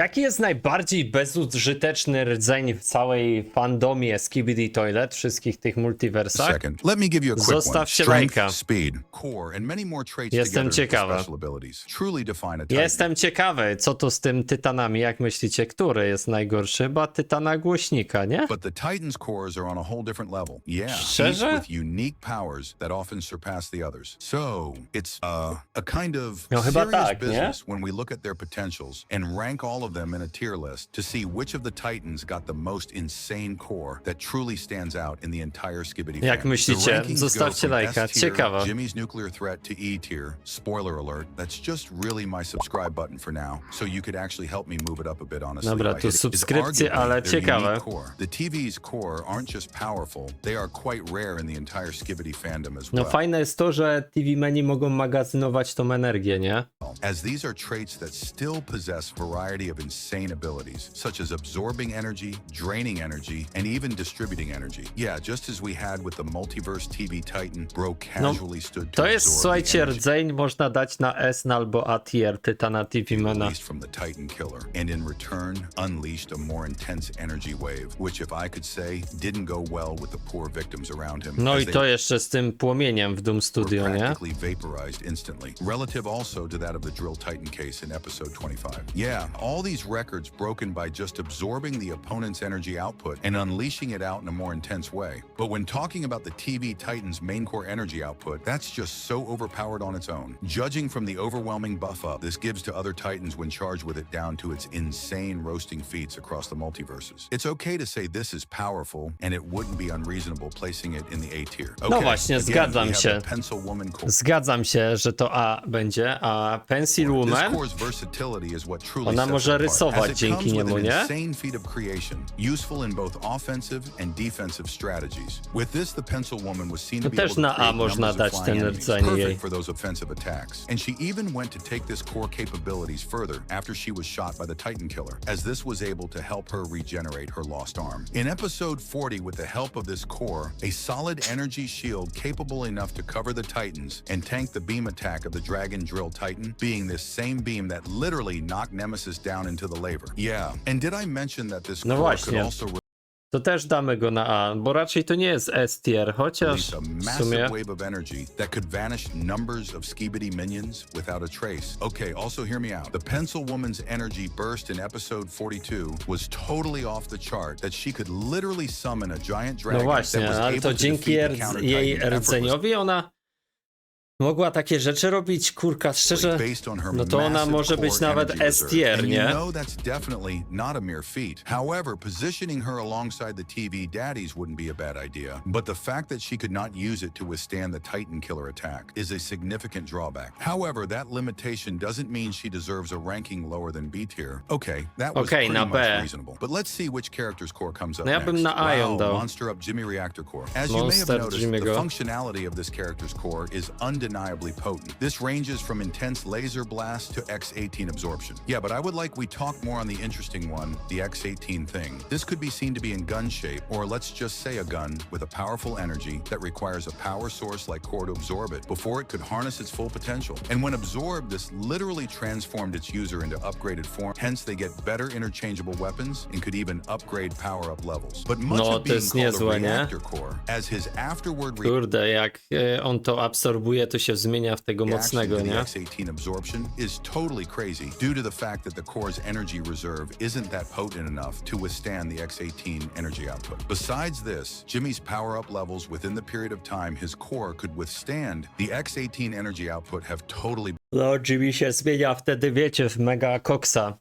Jaki jest najbardziej bezużyteczny rdzeń w całej fandomie Skibidi Toilet, wszystkich tych multiversach? Second, let me give you a quick one. Zostawcie Strength, lajka. speed, core, and many more traits Jestem together into ciekawy. special abilities. Truly define a Titan. Jestem ciekawy, co tu z tym tytanami, jak myślicie, który jest najgorszy? Chyba tytana głośnika, nie? But the Titan's cores are on a whole different level. Yeah, each Szczerze? with unique powers that often surpass the others. So, it's a kind of No chyba serious tak, nie? business when we look at their potentials and rank all of them in a tier list to see which of the Titans got the most insane core that truly stands out in the entire Skibidi Jak fandom. myślicie? The rankings go Zostawcie from lajka. S tier, Ciekawe. Jimmy's nuclear threat to E tier. Spoiler alert, that's just really my subscribe button for now, so you could actually help me move it up a bit, honestly. Dobra, by tu hitting- is subskrypcje, arguably ale their ciekawe. unique core. The TV's core aren't just powerful, they are quite rare in the entire Skibidi fandom as No well. fajne jest to, że TV Meni mogą magazynować tą energię, nie? As these are traits that still possess variety of insane abilities, such as absorbing energy, draining energy, and even distributing energy. Yeah, just as we had with the multiverse TV Titan, bro casually stood to To jest, absorb the słuchajcie, energy rdzeń można dać na S albo A tier tytana TV Mena. released from the Titan killer, and in return unleashed a more intense energy wave, which if I could say, didn't go well with the poor victims around him. No as i they to jeszcze z tym płomieniem w Doom were Studio, nie? practically vaporized instantly, relative also to that of the Drill Titan case in episode 25. Yeah, all these records broken by just absorbing the opponent's energy output and unleashing it out in a more intense way. But when talking about the TV Titan's main core energy output, that's just so overpowered on its own. Judging from the overwhelming buff up this gives to other Titans when charged with it down to its insane roasting feats across the multiverses. It's okay to say this is powerful, and it wouldn't be unreasonable placing it in the A tier. Okay, właśnie, again, zgadzam we have się. the Pencil Woman core. Zgadzam się, że to A będzie, a Pencil This Woman, core's versatility is what truly ona sets może it apart, rysować as it dzięki comes with niemu, an nie? insane feat of creation, useful in both offensive and defensive strategies. With this, the Pencil Woman was seen to To be też able to na A create można numbers dać of ten flying enemies, rdzeń jej. perfect for those offensive attacks. And she even went to take this core capabilities further after she was shot by the Titan killer, as this was able to help her regenerate her lost arm. In episode 40, with the help of this core, a solid energy shield capable enough to cover the Titans and tank the beam attack of the Dragon Drill Titan, being this same beam that literally knocked Nemesis down into the laver. Yeah, and did I mention that this No core could właśnie. also To też damy go na A, bo raczej to nie jest S tier, chociaż release a w massive sumie... wave of energy that could vanish numbers of Skibidi minions without a trace. Okay, also hear me out. The Pencil Woman's energy burst in episode 42 was totally off the chart, that she could literally summon a giant No dragon właśnie, that was ale able to to dzięki defeat the counter jej Titan effortlessly. rdzeniowi ona mogła takie rzeczy robić, kurka, szczerze, based on her no to ona massive może być core nawet energy S reserve. tier, And you nie? know that's definitely not a mere feat. However, positioning her alongside the TV daddies wouldn't be a bad idea. But the fact that she could not use it to withstand the Titan killer attack is a significant drawback. However, that limitation doesn't mean she deserves a ranking lower than B tier. Okay, that was Okay, pretty na much B. reasonable. But let's see which character's core comes up No ja next. bym na A ją Wow, dał. Monster Up Jimmy Reactor Core. As you may have Monster noticed, the Jimmy'ego. functionality of this character's core is undeniably potent. This ranges from intense laser blast to X-18 absorption. Yeah, but I would like we talk more on the interesting one, the X-18 thing. This could be seen to be in gun shape, or let's just say a gun with a powerful energy that requires a power source like core to absorb it before it could harness its full potential. And when absorbed, this literally transformed its user into upgraded form. Hence, they get better interchangeable weapons and could even upgrade power-up levels. But much No, of to being jest called a niezłe, nie? reactor core, as his afterward Kurde, jak on to absorbuje, to się zmienia w tego reaction mocnego, to the nie? X-18 absorption is totally crazy due to the fact that the core's energy reserve isn't that potent enough to withstand the X-18 energy output. Besides this, Jimmy's power-up levels within the period of time his core could withstand the X-18 energy output have totally No, Jimmy się zmienia wtedy, wiecie, w mega koksa.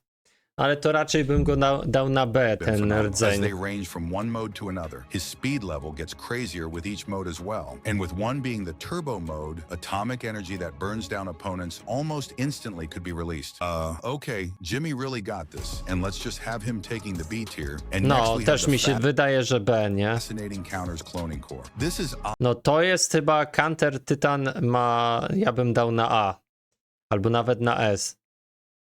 Ale to raczej bym go dał na B, been ten phenomenal. As they rdzeń. range from one mode to another, his speed level gets crazier with each mode as well. And with one being the turbo mode, atomic energy that burns down opponents almost instantly could be released. Okay, Jimmy really got this. And let's just have him taking the B tier. And next No, we też have mi the się wydaje, że B, nie? fascinating counters cloning core. This is No to jest chyba Counter Tytan ma, ja bym dał na A. Albo nawet na S.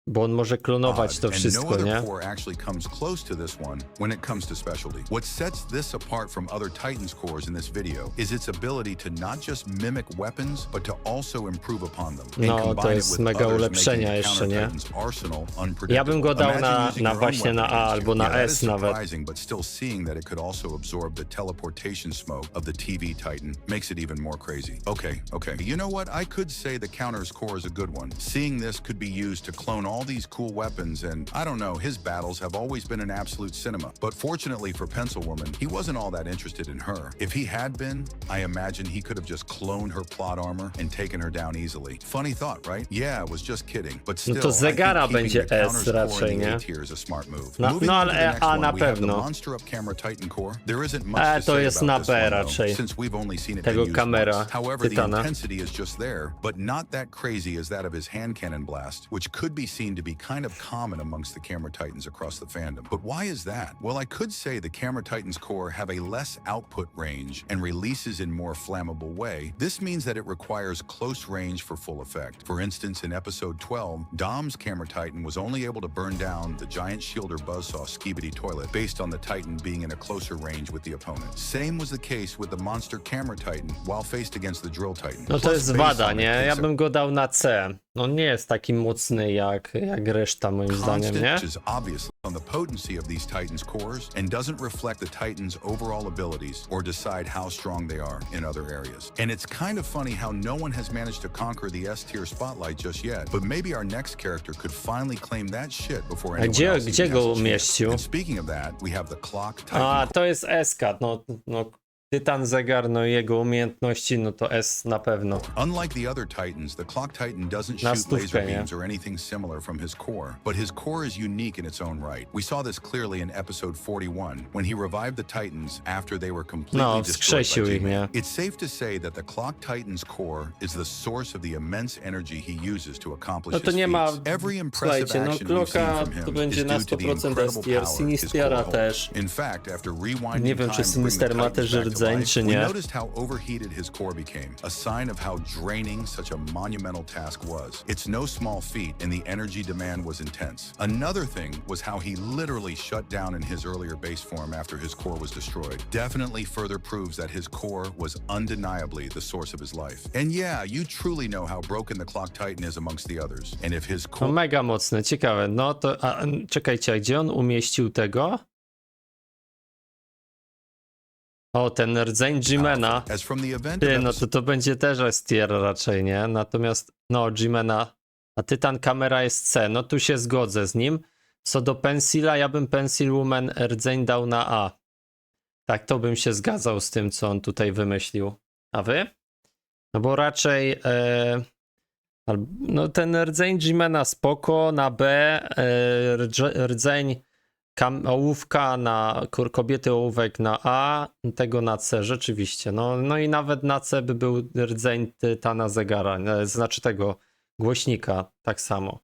Bo on może klonować odd, to and no wszystko, other nie? core actually comes close to this one when it comes to specialty. What sets this apart from other Titans cores in this video is its ability to not just mimic weapons, but to also improve upon them. No, and to combine it jest with mega others, ulepszenia making the jeszcze, nie? Counter-Titan's arsenal unpredictable. Ja bym go dał Imagine using na your own właśnie na weapon A against albo you. na Yeah, that S is nawet. surprising, but still seeing that it could also absorb the teleportation smoke of the TV Titan makes it even more crazy. Okay. You know what? I could say the Counter's core is a good one. Seeing this could be used to clone all these cool weapons, and I don't know, his battles have always been an absolute cinema. But fortunately for Pencilwoman, he wasn't all that interested in her. If he had been, I imagine he could have just cloned her plot armor and taken her down easily. Funny thought, right? Yeah, I was just kidding. But still, No to zegara I think będzie keeping the S Counter's core raczej, in the nie? A tier is a smart move. No, Moving no on to the ale next A one, na we have the pewno. Monster Up Camera Titan core. There isn't much E, to to say jest about na this B one, though, raczej. since we've only seen it Tego been used kamera once. However, the Tytana. intensity is just there, but not that crazy as that of his hand cannon blast, which could be seen to be kind of common amongst the Camera Titans across the fandom. But why is that? Well, I could say the Camera Titans core have a less output range and releases in more flammable way. This means that it requires close range for full effect. For instance, in episode 12, Dom's Camera Titan was only able to burn down the giant shielder buzzsaw Skibidi toilet based on the Titan being in a closer range with the opponent. Same was the case with the Monster Camera Titan while faced against the Drill Titan. No to Plus, jest based wada, on nie? the Ja case of bym go dał na C. On nie jest taki mocny jak reszta, moim zdaniem, nie? Constant is obviously on the potency of these Titans cores and doesn't reflect the Titans' overall abilities or decide how strong they are in other areas. And it's kind of funny how no one has managed to conquer the S-tier spotlight just yet, but maybe our next character could finally claim that shit before anyone gdzie- else gdzie even go has a chance. umieścił? And speaking of that, we have the Clock Titan A, to jest S-ka. No, Tytan zegar, no i jego umiejętności, no to S na pewno. Unlike the other Titans, the Clock Titan doesn't Na shoot stówkę, laser nie? beams or anything similar from his core, but his core is unique in its own right. We saw this clearly in episode 41, when he revived the Titans after they were completely No, destroyed wskrzesił by ich, nie? G-Man. It's safe to say that the Clock Titan's core is the source of the immense energy he uses to accomplish No to his nie ma, feats. Every impressive słuchajcie, no action we've seen Klocka from him to is będzie na due to the 100% incredible S-tier, power his Sinistriara core też. holds. In fact, after rewinding Nie wiem, czy time to bring the Sinister ma Titans też back to rdzeń, life, czy we nie. noticed how overheated his core became, a sign of how draining such a monumental task was. It's no small feat, and the energy demand was intense. Another thing was how he literally shut down in his earlier base form after his core was destroyed. Definitely further proves that his core was undeniably the source of his life. And yeah, you truly know how broken the Clock Titan is amongst the others. And if his No core mega mocne, ciekawe. No to, czekajcie, a gdzie on umieścił tego? O, ten rdzeń G-Mana. as from the event Ty, of no to będzie też S-tier raczej, nie? Natomiast, no, G-Mana, a Tytan kamera jest C. No tu się zgodzę z nim. Co do Pensila, ja bym Pencil Woman rdzeń dał na A. Tak, to bym się zgadzał z tym, co on tutaj wymyślił. A wy? No bo raczej, no ten rdzeń G-Mana spoko, na B, rdzeń ołówka na kobiety ołówek na A, tego na C, rzeczywiście. No i nawet na C by był rdzeń Tytana zegara, znaczy tego głośnika, tak samo.